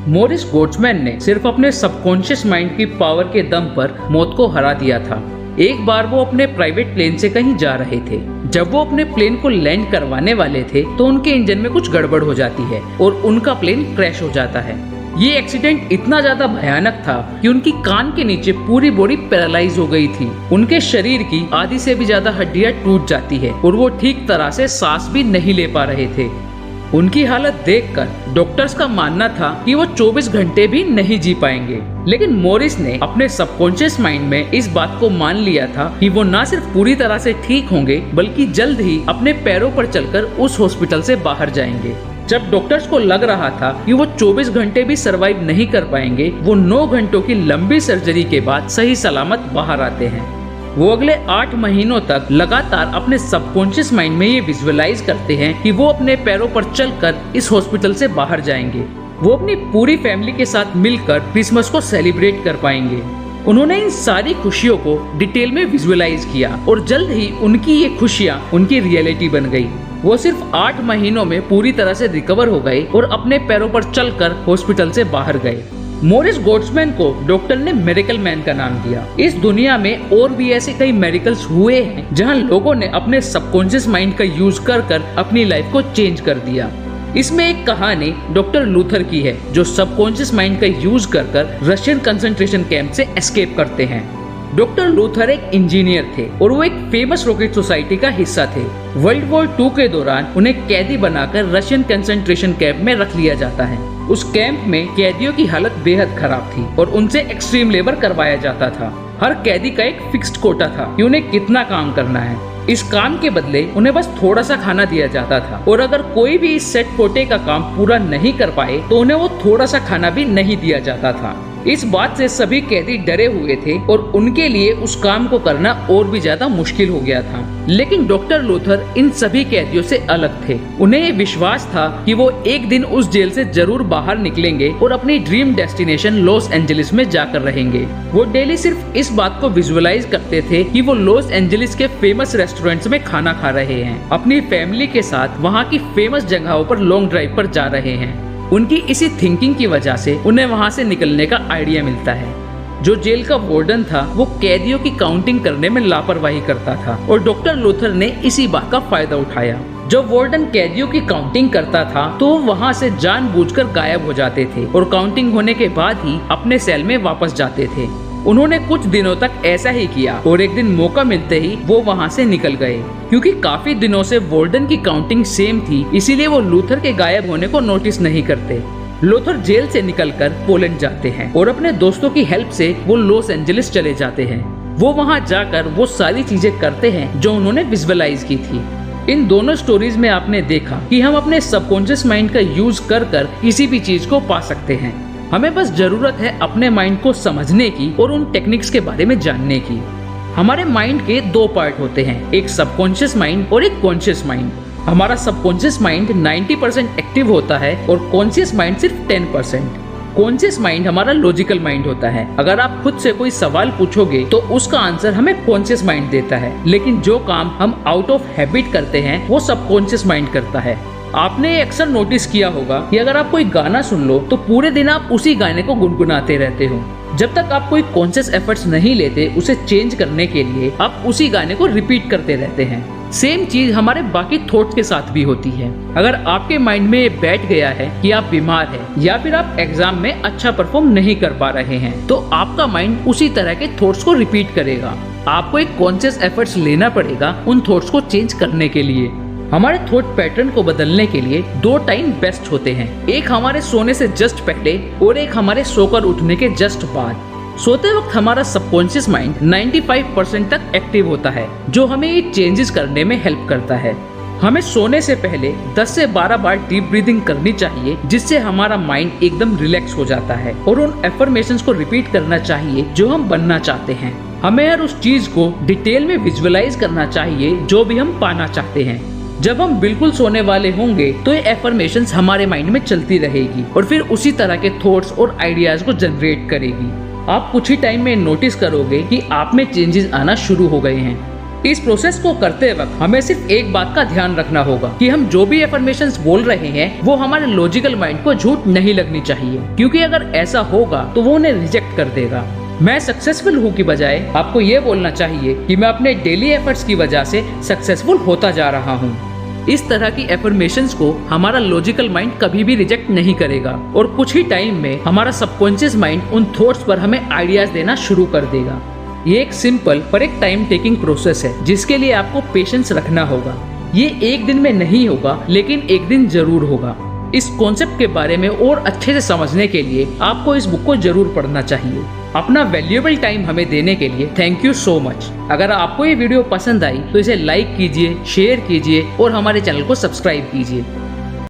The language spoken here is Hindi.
मॉरिस गोट्समैन ने सिर्फ अपने सबकॉन्शियस माइंड की पावर के दम पर मौत को हरा दिया था। एक बार वो अपने प्राइवेट प्लेन से कहीं जा रहे थे। जब वो अपने प्लेन को लैंड करवाने वाले थे तो उनके इंजन में कुछ गड़बड़ हो जाती है और उनका प्लेन क्रैश हो जाता है। ये एक्सीडेंट इतना ज्यादा भयानक था कि उनकी कान के नीचे पूरी बॉडी पैरालाइज हो गई थी। उनके शरीर की आधी से भी ज्यादा हड्डियां टूट जाती है और वो ठीक तरह से सांस भी नहीं ले पा रहे थे। उनकी हालत देखकर डॉक्टर्स का मानना था कि वो 24 घंटे भी नहीं जी पाएंगे, लेकिन मॉरिस ने अपने सबकॉन्शियस माइंड में इस बात को मान लिया था कि वो न सिर्फ पूरी तरह से ठीक होंगे बल्कि जल्द ही अपने पैरों पर चलकर उस हॉस्पिटल से बाहर जाएंगे। जब डॉक्टर्स को लग रहा था कि वो 24 घंटे भी सरवाइव नहीं कर पाएंगे, वो 9 घंटों की लंबी सर्जरी के बाद सही सलामत बाहर आते हैं। वो अगले 8 महीनों तक लगातार अपने सबकॉन्शियस माइंड में ये विजुअलाइज करते हैं कि वो अपने पैरों पर चलकर इस हॉस्पिटल से बाहर जाएंगे। वो अपनी पूरी फैमिली के साथ मिलकर क्रिसमस को सेलिब्रेट कर पाएंगे। उन्होंने इन सारी खुशियों को डिटेल में विजुअलाइज किया और जल्द ही उनकी ये खुशियाँ उनकी रियलिटी बन गई। वो सिर्फ 8 महीनों में पूरी तरह से रिकवर हो गए और अपने पैरों पर चलकर हॉस्पिटल से बाहर गए। मॉरिस गोट्समैन को डॉक्टर ने मिरेकल मैन का नाम दिया। इस दुनिया में और भी ऐसे कई मिरेकल्स हुए हैं जहां लोगों ने अपने सबकॉन्शियस माइंड का यूज कर अपनी लाइफ को चेंज कर दिया। इसमें एक कहानी डॉक्टर लूथर की है जो सबकॉन्शियस माइंड का यूज कर रशियन कंसंट्रेशन कैंप से एस्केप करते हैं। डॉक्टर लूथर एक इंजीनियर थे और वो एक फेमस रॉकेट सोसाइटी का हिस्सा थे। वर्ल्ड वॉर 2 के दौरान उन्हें कैदी बनाकर रशियन कंसंट्रेशन कैंप में रख लिया जाता है। उस कैंप में कैदियों की हालत बेहद खराब थी और उनसे एक्सट्रीम लेबर करवाया जाता था। हर कैदी का एक फिक्स्ड कोटा था कि उन्हें कितना काम करना है। इस काम के बदले उन्हें बस थोड़ा सा खाना दिया जाता था और अगर कोई भी इस सेट कोटे का काम पूरा नहीं कर पाए तो उन्हें वो थोड़ा सा खाना भी नहीं दिया जाता था। इस बात से सभी कैदी डरे हुए थे और उनके लिए उस काम को करना और भी ज्यादा मुश्किल हो गया था। लेकिन डॉक्टर लूथर इन सभी कैदियों से अलग थे। उन्हें ये विश्वास था कि वो एक दिन उस जेल से जरूर बाहर निकलेंगे और अपनी ड्रीम डेस्टिनेशन लॉस एंजलिस में जाकर रहेंगे। वो डेली सिर्फ इस बात को विजुअलाइज करते थे कि वो लॉस एंजलिस के फेमस रेस्टोरेंट्स में खाना खा रहे हैं, अपनी फैमिली के साथ वहाँ की फेमस जगहों पर लॉन्ग ड्राइव पर जा रहे हैं। उनकी इसी थिंकिंग की वजह से उन्हें वहां से निकलने का आइडिया मिलता है। जो जेल का वार्डन था वो कैदियों की काउंटिंग करने में लापरवाही करता था और डॉक्टर लूथर ने इसी बात का फायदा उठाया। जब वार्डन कैदियों की काउंटिंग करता था तो वो वहां से जानबूझकर गायब हो जाते थे और काउंटिंग होने के बाद ही अपने सेल में वापस जाते थे। उन्होंने कुछ दिनों तक ऐसा ही किया और एक दिन मौका मिलते ही वो वहां से निकल गए। क्योंकि काफी दिनों से वार्डन की काउंटिंग सेम थी, इसीलिए वो लूथर के गायब होने को नोटिस नहीं करते। लूथर जेल से निकलकर पोलैंड जाते हैं और अपने दोस्तों की हेल्प से वो लॉस एंजलिस चले जाते हैं। वो वहां जाकर वो सारी चीजें करते हैं जो उन्होंने विजुअलाइज की थी। इन दोनों स्टोरीज में आपने देखा कि हम अपने सबकॉन्शियस माइंड का यूज कर किसी भी चीज को पा सकते हैं। हमें बस जरूरत है अपने माइंड को समझने की और उन टेक्निक्स के बारे में जानने की। हमारे माइंड के 2 पार्ट होते हैं, एक सबकॉन्शियस माइंड और एक कॉन्शियस माइंड। हमारा सबकॉन्शियस माइंड 90% एक्टिव होता है और कॉन्शियस माइंड सिर्फ 10%। कॉन्शियस माइंड हमारा लॉजिकल माइंड होता है। अगर आप खुद से कोई सवाल पूछोगे तो उसका आंसर हमें कॉन्शियस माइंड देता है, लेकिन जो काम हम आउट ऑफ हैबिट करते हैं वो सबकॉन्शियस माइंड करता है। आपने अक्सर नोटिस किया होगा कि अगर आप कोई गाना सुन लो तो पूरे दिन आप उसी गाने को गुनगुनाते रहते हो। जब तक आप कोई कॉन्शियस एफर्ट्स नहीं लेते उसे चेंज करने के लिए, आप उसी गाने को रिपीट करते रहते हैं। सेम चीज हमारे बाकी थॉट्स के साथ भी होती है। अगर आपके माइंड में ये बैठ गया है कि आप बीमार हैं या फिर आप एग्जाम में अच्छा परफॉर्म नहीं कर पा रहे हैं, तो आपका माइंड उसी तरह के थॉट्स को रिपीट करेगा। आपको एक कॉन्शियस एफर्ट्स लेना पड़ेगा उन थॉट्स को चेंज करने के लिए। हमारे थॉट पैटर्न को बदलने के लिए 2 टाइम बेस्ट होते हैं, एक हमारे सोने से जस्ट पहले और एक हमारे सोकर उठने के जस्ट बाद। सोते वक्त हमारा सबकॉन्शियस माइंड 95% तक एक्टिव होता है, जो हमें ये चेंजेस करने में हेल्प करता है। हमें सोने से पहले 10 से 12 बार डीप ब्रीदिंग करनी चाहिए, जिससे हमारा माइंड एकदम रिलैक्स हो जाता है, और उन एफर्मेशंस को रिपीट करना चाहिए जो हम बनना चाहते हैं। हमें हर उस चीज को डिटेल में विजुअलाइज करना चाहिए जो भी हम पाना चाहते हैं। जब हम बिल्कुल सोने वाले होंगे तो ये एफर्मेशंस हमारे माइंड में चलती रहेगी और फिर उसी तरह के थॉट्स और आइडियाज को जनरेट करेगी। आप कुछ ही टाइम में नोटिस करोगे कि आप में चेंजेस आना शुरू हो गए हैं। इस प्रोसेस को करते वक्त हमें सिर्फ एक बात का ध्यान रखना होगा कि हम जो भी एफर्मेशंस बोल रहे हैं वो हमारे लॉजिकल माइंड को झूठ नहीं लगनी चाहिए, क्योंकि अगर ऐसा होगा तो वो उन्हें रिजेक्ट कर देगा। मैं सक्सेसफुल हूँ की बजाय आपको ये बोलना चाहिए कि मैं अपने डेली एफर्ट्स की वजह से सक्सेसफुल होता जा रहा हूँ। इस तरह की एफर्मेशंस को हमारा लॉजिकल माइंड कभी भी रिजेक्ट नहीं करेगा और कुछ ही टाइम में हमारा सबकॉन्शियस माइंड उन थॉट्स पर हमें आइडियाज देना शुरू कर देगा। ये एक सिंपल पर एक टाइम टेकिंग प्रोसेस है जिसके लिए आपको पेशेंस रखना होगा। ये एक दिन में नहीं होगा, लेकिन एक दिन जरूर होगा। इस कॉन्सेप्ट के बारे में और अच्छे से समझने के लिए आपको इस बुक को जरूर पढ़ना चाहिए। अपना वैल्यूएबल टाइम हमें देने के लिए थैंक यू सो मच। अगर आपको ये वीडियो पसंद आई तो इसे लाइक कीजिए, शेयर कीजिए और हमारे चैनल को सब्सक्राइब कीजिए।